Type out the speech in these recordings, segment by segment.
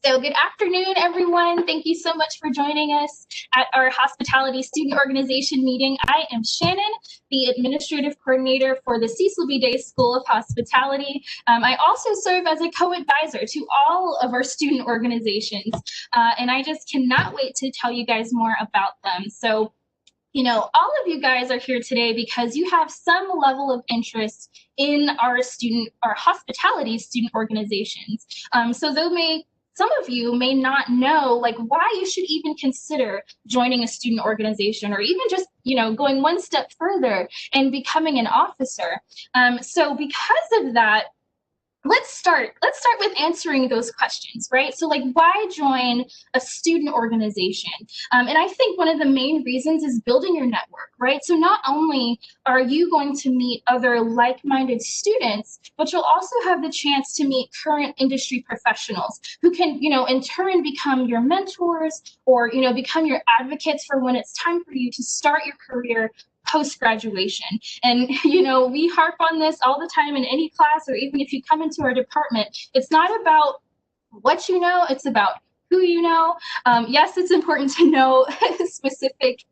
So good afternoon, everyone. Thank you so much for joining us at our Hospitality Student Organization meeting. I am Shannon, the Administrative Coordinator for the Cecil B Day School of Hospitality. I also serve as a co-advisor to all of our student organizations, and I just cannot wait to tell you guys more about them. So, you know, all of you guys are here today because you have some level of interest in our hospitality student organizations. So some of you may not know like why you should even consider joining a student organization, or even just, you know, going one step further and becoming an officer. So because of that, let's start with answering those questions, right? So like, why join a student organization? And I think one of the main reasons is building your network, right? So not only are you going to meet other like-minded students, but you'll also have the chance to meet current industry professionals who can, you know, in turn become your mentors, or, you know, become your advocates for when it's time for you to start your career post-graduation. And, you know, we harp on this all the time in any class, or even if you come into our department. It's not about what you know, it's about who you know. Yes, it's important to know specific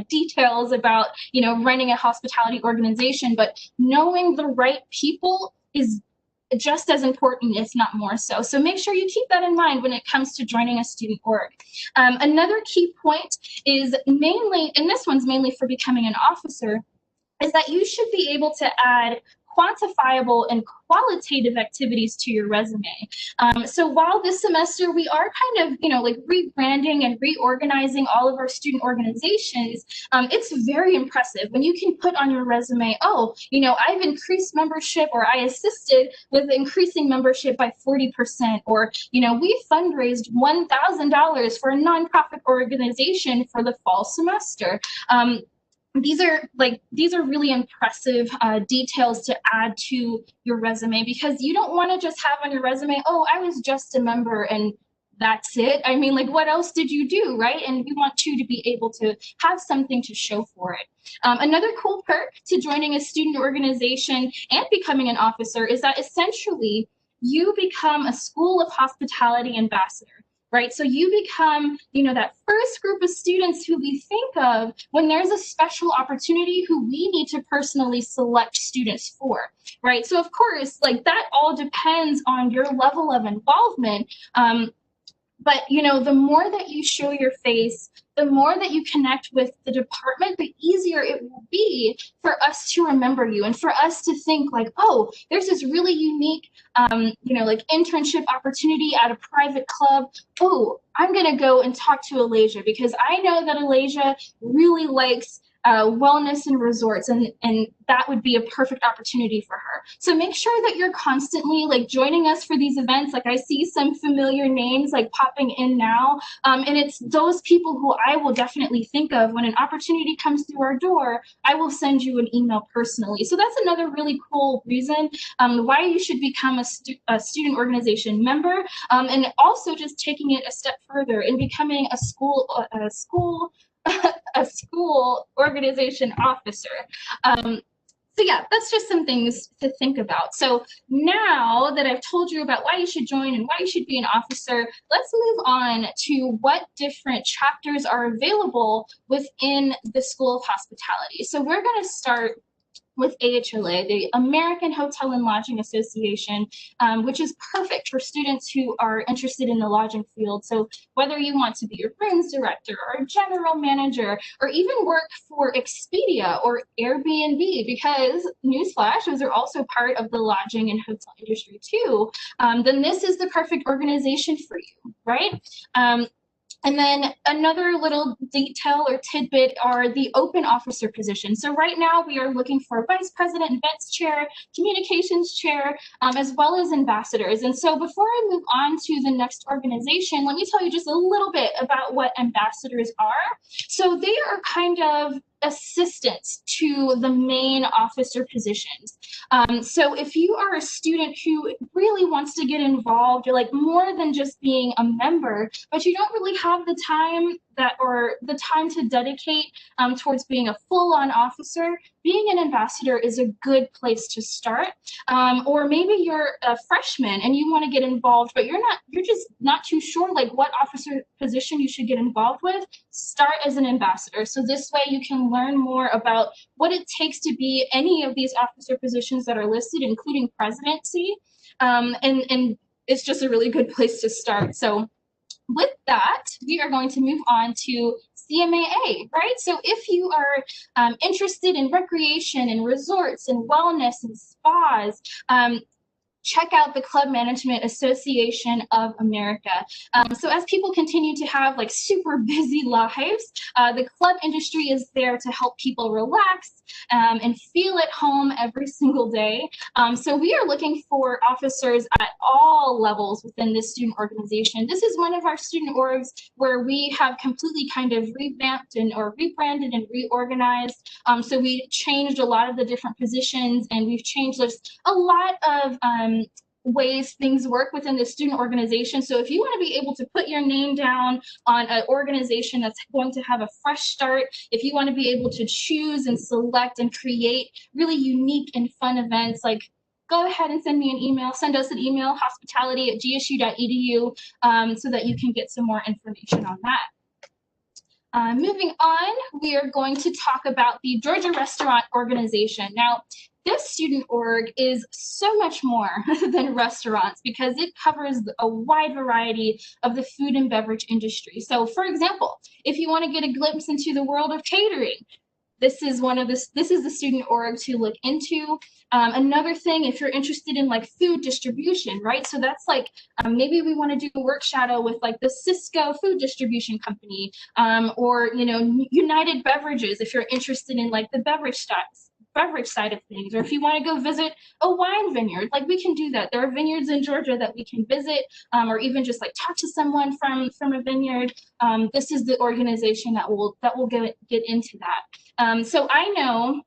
details about, you know, running a hospitality organization, but knowing the right people is just as important, if not more so. So make sure you keep that in mind when it comes to joining a student org. Another key point is mainly, and this one's mainly for becoming an officer, is that you should be able to add quantifiable and qualitative activities to your resume. So while this semester we are kind of, you know, like rebranding and reorganizing all of our student organizations, it's very impressive when you can put on your resume, oh, you know, I've increased membership, or I assisted with increasing membership by 40%, or, you know, we fundraised $1,000 for a nonprofit organization for the fall semester. These are really impressive details to add to your resume, because you don't want to just have on your resume, oh, I was just a member and that's it. I mean, like, what else did you do, right? And we want you to be able to have something to show for it. Another cool perk to joining a student organization and becoming an officer is that essentially you become a School of Hospitality ambassador. Right, so you become, you know, that first group of students who we think of when there's a special opportunity who we need to personally select students for, right? So of course, like, that all depends on your level of involvement. But, you know, the more that you show your face, the more that you connect with the department, the easier it will be for us to remember you, and for us to think like, oh, there's this really unique, you know, like, internship opportunity at a private club. Oh, I'm going to go and talk to Alasia, because I know that Alasia really likes wellness and resorts, and that would be a perfect opportunity for her. So make sure that you're constantly like joining us for these events. Like, I see some familiar names like popping in now, and it's those people who I will definitely think of when an opportunity comes through our door. I will send you an email personally. So that's another really cool reason why you should become a student organization member, and also just taking it a step further and becoming a school organization officer. So yeah, that's just some things to think about. So now that I've told you about why you should join and why you should be an officer, let's move on to what different chapters are available within the School of Hospitality. So we're going to start with AHLA, the American Hotel and Lodging Association, which is perfect for students who are interested in the lodging field. So whether you want to be a rooms director or a general manager, or even work for Expedia or Airbnb, because newsflash, those are also part of the lodging and hotel industry too, then this is the perfect organization for you, right? And then another little detail or tidbit are the open officer positions. So right now we are looking for vice president, events chair, communications chair, as well as ambassadors. And so before I move on to the next organization, let me tell you just a little bit about what ambassadors are. So they are kind of assistants to the main officer positions. So if you are a student who really wants to get involved, you're like more than just being a member, but you don't really have the time, or the time to dedicate towards being a full-on officer, being an ambassador is a good place to start. Or maybe you're a freshman and you want to get involved, but you're just not too sure like what officer position you should get involved with. Start as an ambassador. So this way you can learn more about what it takes to be any of these officer positions that are listed, including presidency. And it's just a really good place to start. So with that, we are going to move on to CMAA, right? So if you are interested in recreation and resorts and wellness and spas, check out the Club Management Association of America. So as people continue to have like super busy lives, the club industry is there to help people relax and feel at home every single day. So we are looking for officers at all levels within this student organization. This is one of our student orgs where we have completely kind of revamped or rebranded and reorganized. So we changed a lot of the different positions, and we've changed a lot of ways things work within the student organization. So if you want to be able to put your name down on an organization that's going to have a fresh start, if you want to be able to choose and select and create really unique and fun events, like go ahead and send me an email. Send us an email, hospitality@gsu.edu, so that you can get some more information on that. Moving on, we are going to talk about the Georgia Restaurant Organization. Now, this student org is so much more than restaurants because it covers a wide variety of the food and beverage industry. So for example, if you want to get a glimpse into the world of catering, this is the student org to look into. Another thing, if you're interested in like food distribution, right? So that's like maybe we want to do a work shadow with like the Cisco food distribution company, or United Beverages if you're interested in like the beverage side of things, or if you want to go visit a wine vineyard, like we can do that. There are vineyards in Georgia that we can visit, or even just like talk to someone from a vineyard. This is the organization that will get into that. So I know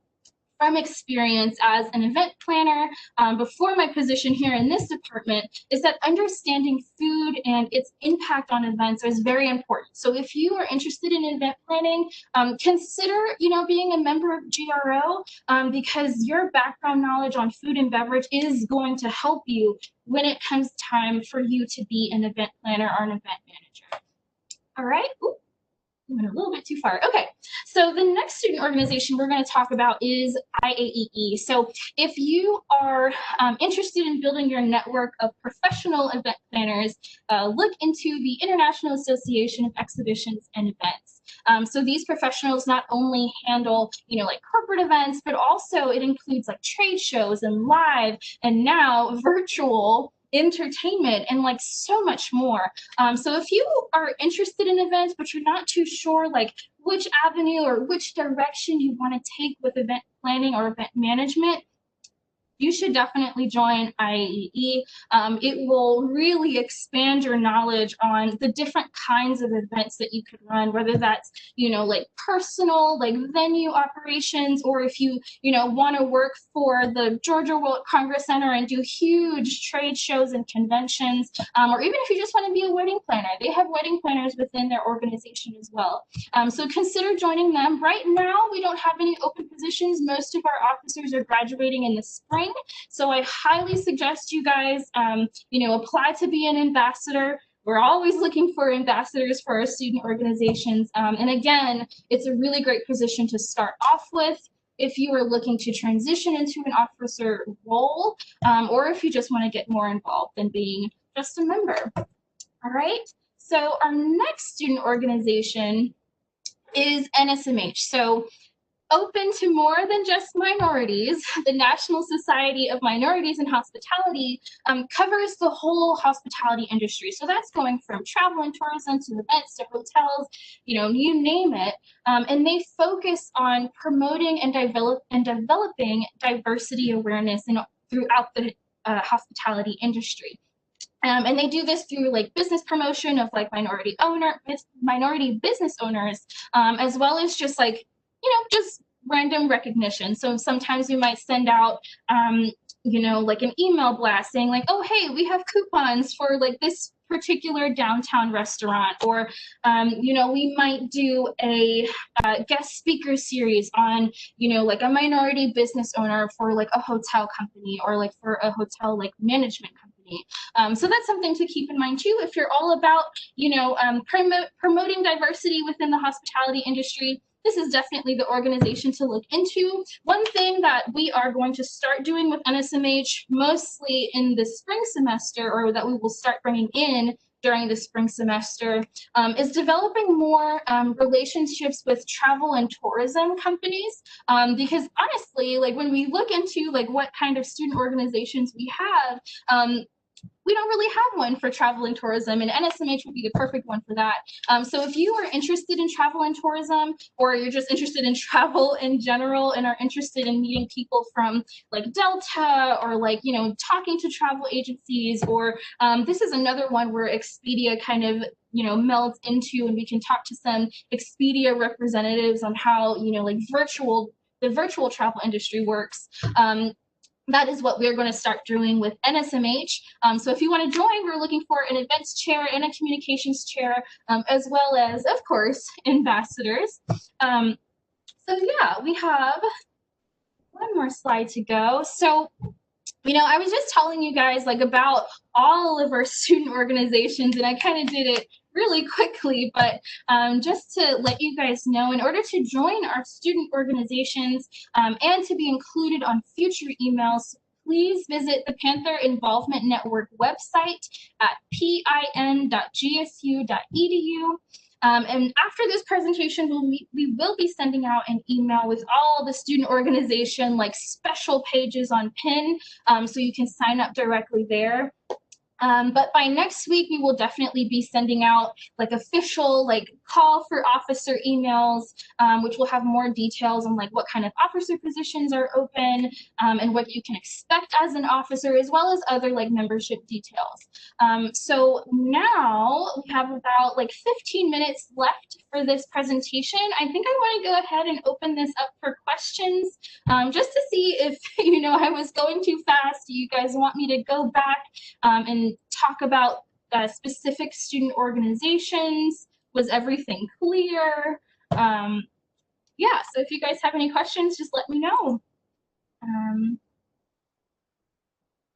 from experience as an event planner before my position here in this department is that understanding food and its impact on events is very important. So if you are interested in event planning, consider being a member of GRO because your background knowledge on food and beverage is going to help you when it comes time for you to be an event planner or an event manager. All right. Ooh. Went a little bit too far. Okay, so the next student organization we're going to talk about is IAEE. So if you are interested in building your network of professional event planners, look into the International Association of Exhibitions and Events. So these professionals not only handle, like corporate events, but also it includes like trade shows and live and now virtual entertainment and like so much more. So if you are interested in events, but you're not too sure like which avenue or which direction you want to take with event planning or event management, you should definitely join IAEE. It will really expand your knowledge on the different kinds of events that you could run, whether that's, like personal, like venue operations, or if you, want to work for the Georgia World Congress Center and do huge trade shows and conventions, or even if you just want to be a wedding planner. They have wedding planners within their organization as well. So consider joining them. Right now, we don't have any open positions. Most of our officers are graduating in the spring. So I highly suggest you guys, apply to be an ambassador. We're always looking for ambassadors for our student organizations. And again, it's a really great position to start off with if you are looking to transition into an officer role, or if you just want to get more involved than being just a member. All right. So our next student organization is NSMH. So open to more than just minorities, the National Society of Minorities in Hospitality covers the whole hospitality industry. So that's going from travel and tourism to events to hotels, you name it. And they focus on promoting and developing diversity awareness throughout the hospitality industry. And they do this through like business promotion of like minority business owners, as well as just like, just random recognition. So sometimes we might send out, you know, like an email blast saying like, oh, hey, we have coupons for like this particular downtown restaurant, or you know, we might do a guest speaker series on, you know, like a minority business owner for like a hotel company, or like for a hotel like management company. So that's something to keep in mind too if you're all about, you know, promoting diversity within the hospitality industry. This is definitely the organization to look into. One thing that we are going to start doing with NSMH, mostly in the spring semester, or that we will start bringing in during the spring semester, is developing more relationships with travel and tourism companies. Because honestly, like when we look into like what kind of student organizations we have, we don't really have one for travel and tourism, and NSMH would be the perfect one for that. So if you are interested in travel and tourism, or you're just interested in travel in general and are interested in meeting people from like Delta, or like, you know, talking to travel agencies, or this is another one where Expedia kind of, you know, melds into, and we can talk to some Expedia representatives on how, you know, like the virtual travel industry works. That is what we're going to start doing with NSMH. So if you want to join, we're looking for an events chair and a communications chair, as well as, of course, ambassadors. So yeah, we have one more slide to go. So, you know, I was just telling you guys like about all of our student organizations, and I kind of did it really quickly, but just to let you guys know, in order to join our student organizations and to be included on future emails, please visit the Panther Involvement Network website at pin.gsu.edu. And after this presentation, we will be sending out an email with all the student organization like special pages on PIN, so you can sign up directly there. But by next week, we will definitely be sending out like official like call for officer emails, which will have more details on like what kind of officer positions are open, and what you can expect as an officer, as well as other like membership details. So now we have about like 15 minutes left for this presentation. I think I want to go ahead and open this up for questions, just to see if, you know, I was going too fast. Do you guys want me to go back and talk about specific student organizations? Was everything clear? Yeah, so if you guys have any questions, just let me know.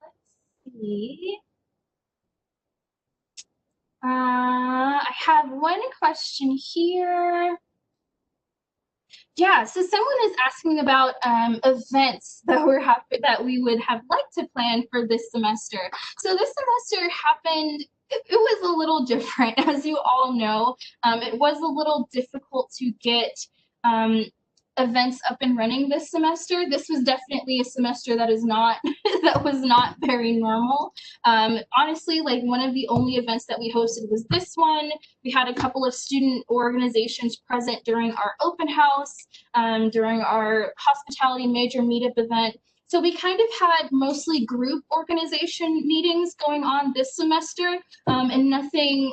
Let's see. I have one question here. Yeah, so someone is asking about events that we would have liked to plan for this semester. So this semester happened, it was a little different, as you all know. It was a little difficult to get events up and running this semester. This was definitely a semester that is not that was not very normal. Honestly, like one of the only events that we hosted was this one. We had a couple of student organizations present during our open house, during our hospitality major meetup event. So we kind of had mostly group organization meetings going on this semester, and nothing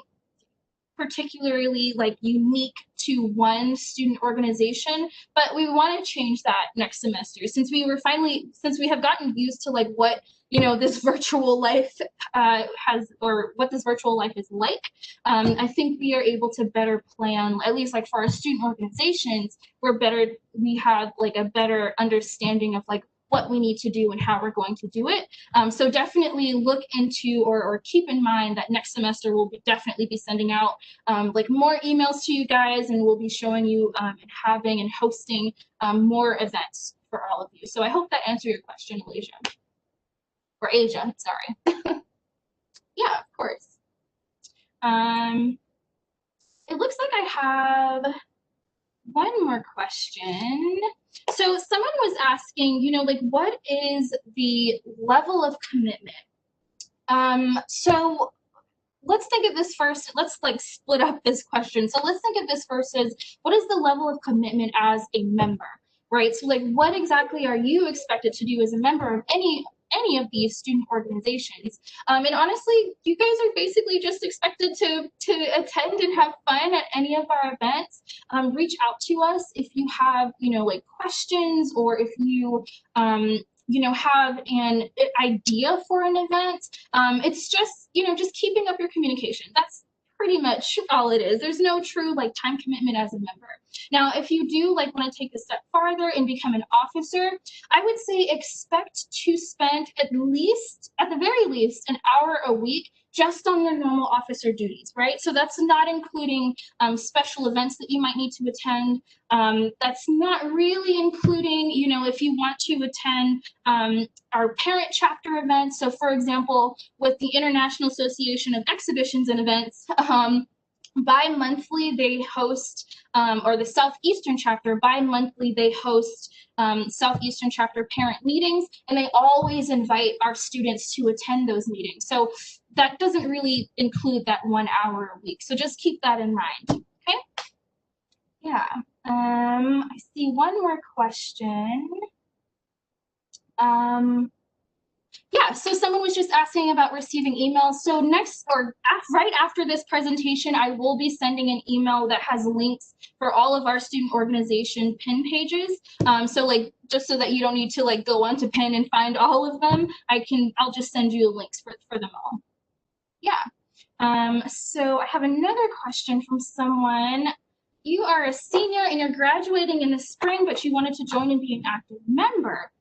particularly like unique to one student organization, but we want to change that next semester, since we have gotten used to like what, you know, this virtual life has, or what this virtual life is like. I think we are able to better plan, at least like for our student organizations, we have like a better understanding of like what we need to do and how we're going to do it. So definitely look into, or keep in mind that next semester we'll definitely be sending out like more emails to you guys, and we'll be showing you and having and hosting more events for all of you. So I hope that answered your question, Asia, sorry. Yeah, of course. It looks like I have one more question. So someone was asking, you know, like what is the level of commitment? So let's think of this first. Let's like split up this question. So let's think of this first as, what is the level of commitment as a member, right? So like what exactly are you expected to do as a member of any of these student organizations? And honestly, you guys are basically just expected to attend and have fun at any of our events. Reach out to us if you have, you know, like questions, or if you have an idea for an event. It's just, just keeping up your communication. That's pretty much all it is. There's no true like time commitment as a member. Now, if you do like want to take a step farther and become an officer, I would say expect to spend at the very least, an hour a week just on your normal officer duties, right? So that's not including special events that you might need to attend. That's not really including, if you want to attend our parent chapter events. So for example, with the International Association of Exhibitions and Events, bi-monthly they host, or the Southeastern chapter, bi-monthly they host Southeastern chapter parent meetings, and they always invite our students to attend those meetings. So that doesn't really include that 1 hour a week. So just keep that in mind, okay? Yeah, I see one more question. Yeah, so someone was just asking about receiving emails. So right after this presentation, I will be sending an email that has links for all of our student organization pin pages. So like, just so that you don't need to like go onto pin and find all of them, I'll just send you links for them all. Yeah. So I have another question from someone. You are a senior and you're graduating in the spring, but you wanted to join and be an active member.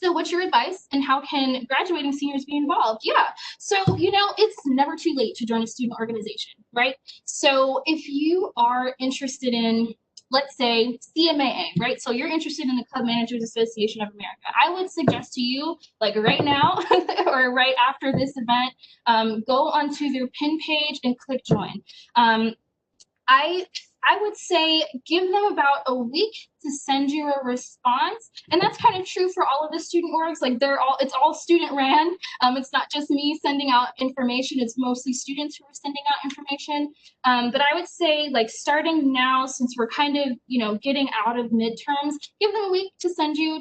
So what's your advice and how can graduating seniors be involved? Yeah, so, it's never too late to join a student organization, right? So if you are interested in, let's say, CMAA, right? So you're interested in the Club Managers Association of America. I would suggest to you, like right now or right after this event, go onto their pin page and click join. I would say give them about a week to send you a response. And that's kind of true for all of the student orgs. Like it's all student ran. It's not just me sending out information. It's mostly students who are sending out information. But I would say like starting now, since we're kind of, getting out of midterms, give them a week to send you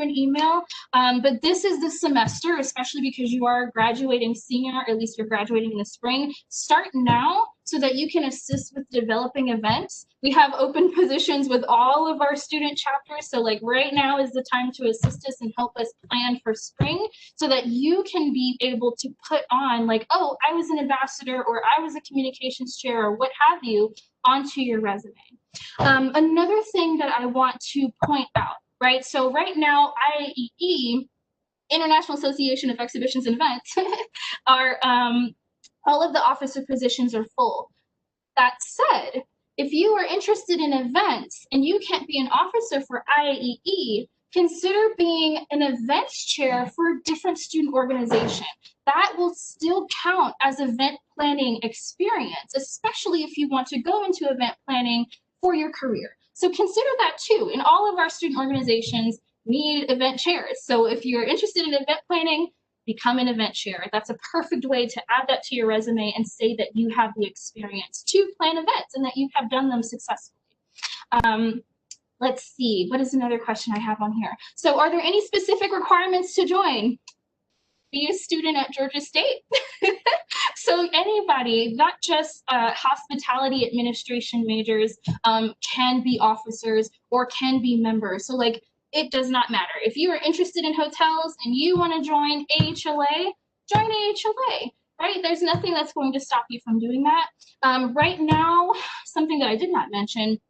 an email. But this is the semester, especially because you are graduating senior, or at least you're graduating in the spring. Start now so that you can assist with developing events. We have open positions with all of our student chapters. So like right now is the time to assist us and help us plan for spring so that you can be able to put on like, oh, I was an ambassador or I was a communications chair or what have you onto your resume. Another thing that I want to point out, right? So right now, IAEE, International Association of Exhibitions and Events, are all of the officer positions are full. That said, if you are interested in events and you can't be an officer for IAEE, consider being an events chair for a different student organization. That will still count as event planning experience, especially if you want to go into event planning for your career. So consider that too. And all of our student organizations need event chairs. So if you're interested in event planning, become an event chair. That's a perfect way to add that to your resume and say that you have the experience to plan events and that you have done them successfully. Let's see, what is another question I have on here? So are there any specific requirements to join? Be a student at Georgia State. So anybody, not just hospitality administration majors, can be officers or can be members. So like, it does not matter. If you are interested in hotels and you want to join AHLA, join AHLA, right? There's nothing that's going to stop you from doing that. Right now, something that I did not mention,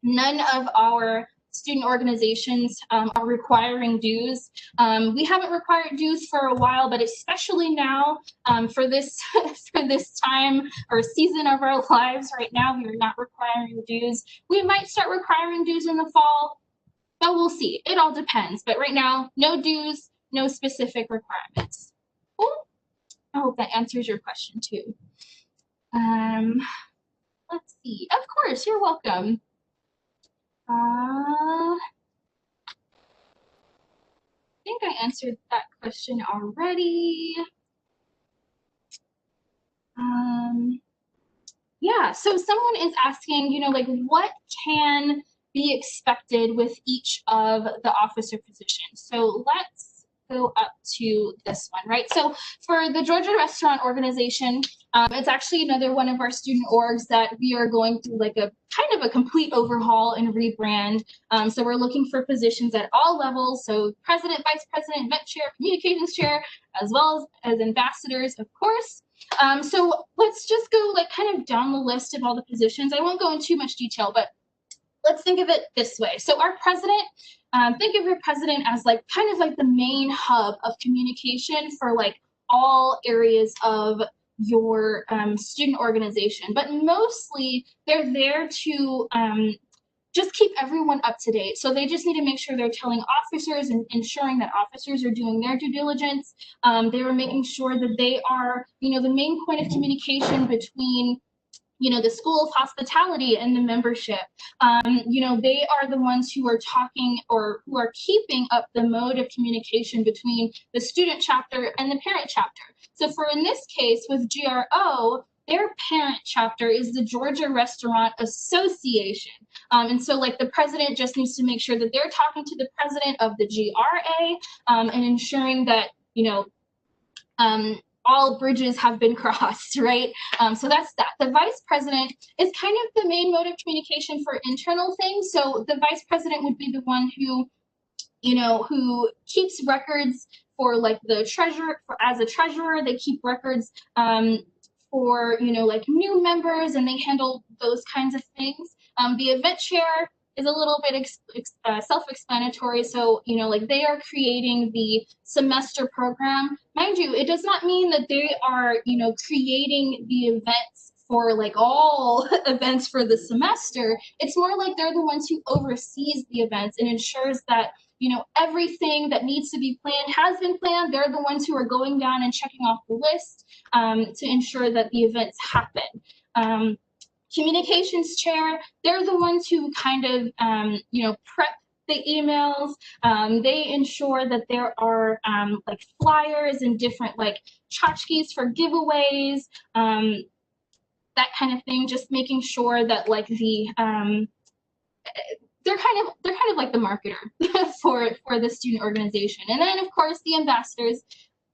none of our student organizations are requiring dues. We haven't required dues for a while, but especially now for this time or season of our lives right now, we are not requiring dues. We might start requiring dues in the fall, but we'll see. It all depends. But right now, no dues, no specific requirements. Cool. I hope that answers your question too. Let's see. Of course, you're welcome. I think I answered that question already. Yeah, so someone is asking, like what can be expected with each of the officer positions. So let's go up to this one, right? So for the Georgia Restaurant Organization, it's actually another one of our student orgs that we are going through like a kind of a complete overhaul and rebrand. So we're looking for positions at all levels. So president, vice president, event chair, communications chair, as well as ambassadors, of course. So let's just go like kind of down the list of all the positions. I won't go into too much detail, but let's think of it this way. So our president, think of your president as like kind of like the main hub of communication for like all areas of your student organization, but mostly they're there to just keep everyone up to date. So they just need to make sure they're telling officers and ensuring that officers are doing their due diligence. They were making sure that they are, you know, the main point of communication between, you know, the School of Hospitality and the membership. You know, they are the ones who are talking or who are keeping up the mode of communication between the student chapter and the parent chapter. So for in this case with GRO, their parent chapter is the Georgia Restaurant Association. And so like the president just needs to make sure that they're talking to the president of the GRA and ensuring that, you know, all bridges have been crossed, right? So that's that. The vice president is kind of the main mode of communication for internal things. So the vice president would be the one who, you know, who keeps records for like the treasurer, as a treasurer, they keep records for, you know, like new members, and they handle those kinds of things. The event chair is a little bit self-explanatory. So, you know, like they are creating the semester program. Mind you, it does not mean that they are, you know, creating the events for like all events for the semester. It's more like they're the ones who oversees the events and ensures that, you know, everything that needs to be planned has been planned. They're the ones who are going down and checking off the list to ensure that the events happen. Communications chair, they're the ones who kind of, you know, prep the emails. They ensure that there are like flyers and different like tchotchkes for giveaways, that kind of thing. Just making sure that like the they're kind of like the marketer for the student organization. And then of course the ambassadors.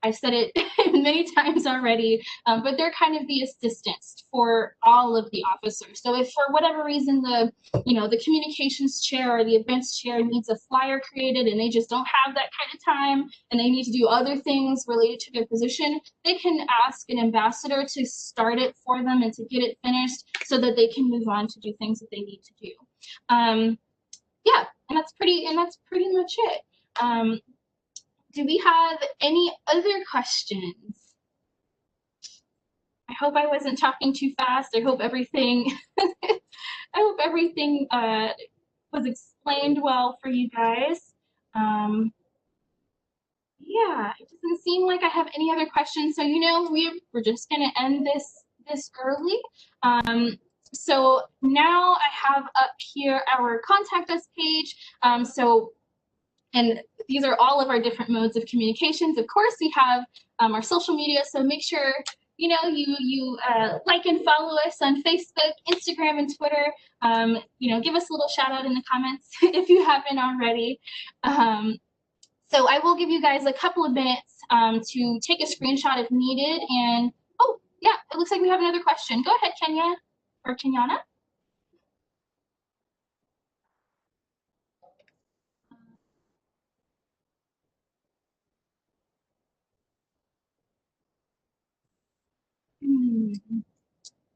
I've said it many times already, but they're kind of the assistants for all of the officers. So if for whatever reason the, you know, the communications chair or the events chair needs a flyer created and they just don't have that kind of time and they need to do other things related to their position, they can ask an ambassador to start it for them and to get it finished so that they can move on to do things that they need to do. Yeah, and that's pretty much it. Do we have any other questions? I hope I wasn't talking too fast. I hope everything was explained well for you guys. Yeah, it doesn't seem like I have any other questions. So, you know, we're just gonna end this early. So now I have up here our contact us page. And these are all of our different modes of communications. Of course, we have our social media, so make sure, you know, you like and follow us on Facebook, Instagram, and Twitter. You know, give us a little shout out in the comments if you haven't already. So I will give you guys a couple of minutes to take a screenshot if needed. And oh, yeah, it looks like we have another question. Go ahead, Kenya or Kenyana.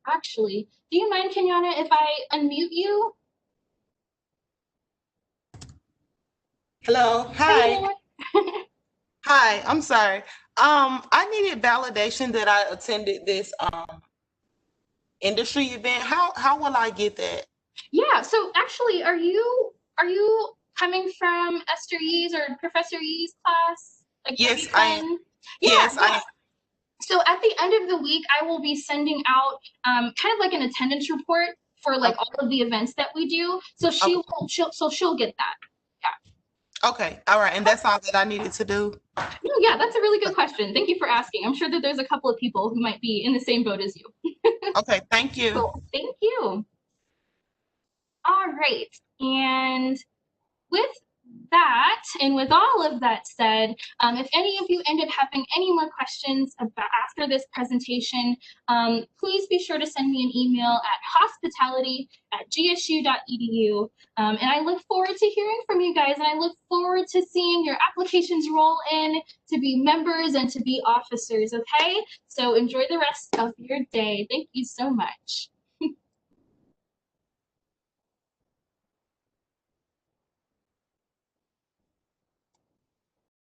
Actually, do you mind, Kenyana, if I unmute you? Hello. Hi. Hi. I'm sorry. I needed validation that I attended this industry event. How will I get that? Yeah. So actually, are you coming from Esther Yee's or Professor Yee's class? Like Yes, I am. Yeah. Yes, I am. So at the end of the week, I will be sending out kind of like an attendance report for like all of the events that we do. So she'll get that. Yeah. Okay. All right. And that's all that I needed to do. No, yeah, that's a really good question. Thank you for asking. I'm sure that there's a couple of people who might be in the same boat as you. Okay. Thank you. Cool. Thank you. All right. And with that, and with all of that said, if any of you end up having any more questions about after this presentation, please be sure to send me an email at hospitality@gsu.edu. And I look forward to hearing from you guys, and I look forward to seeing your applications roll in to be members and to be officers, okay? So enjoy the rest of your day. Thank you so much.